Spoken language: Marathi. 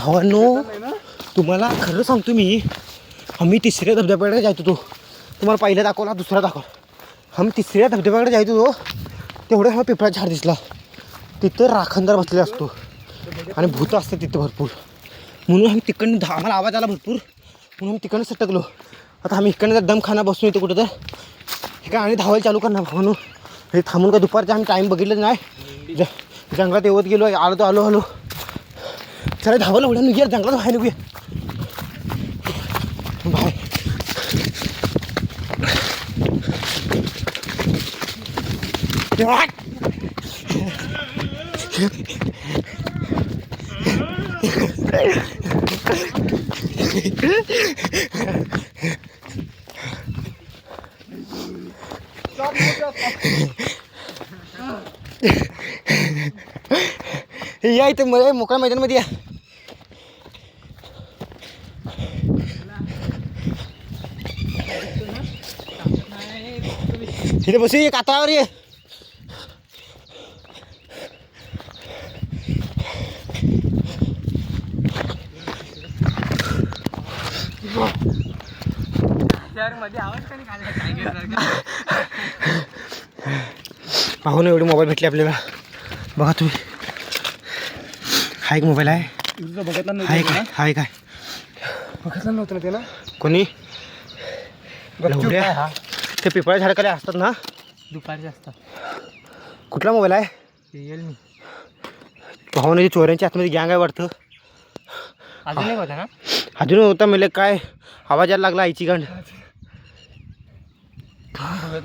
भावांनो तुम्हाला खरं सांगतो मी, आम्ही तिसऱ्या धबधब्याकडे जायचो होतो. तुम्हाला पहिला दाखवला, दुसरा दाखवला. आम्ही तिसऱ्या धबधब्याकडे जायचो होतो तेवढ्या हा पिपळाचा झाड दिसला. तिथं राखणदार बसलेला असतो आणि भूत असतात तिथं भरपूर. म्हणून आम्ही तिकडनं आम्हाला आवाज आला भरपूर, म्हणून आम्ही तिकडनं सटकलो. आता आम्ही इकडनं दमखाना बसून येतो कुठं तर हे काय आणि धावायला चालू करणार म्हणून हे थांबून का दुपारचा आम्ही टाईम बघितलं नाही. जंगलात येवत गेलो, आलो चला धावायला उड्या निघूया, जंगलात बाहेर निघूया बाहेर. या इथे मला मोकळ्या मैदानामध्ये या. इथे बसू ये, कातळावर ये. पाहून एवढे मोबाईल भेटले आपल्याला. बघा तुम्ही, हा एक मोबाईल आहे. बघितला हाय काय हाय काय बघितलं नव्हतं ना त्याला कोणी हा ते पिपळ्या झाडाखाली असतात ना, दुपारचे असतात. कुठला मोबाईल आहे? रिअलमी. भावना चोऱ्यांच्या आतमध्ये गँग आहे वाटतं. अजून एक होता ना? अजून होता. म्हणजे काय आवाज यायला लागला आईची गांड.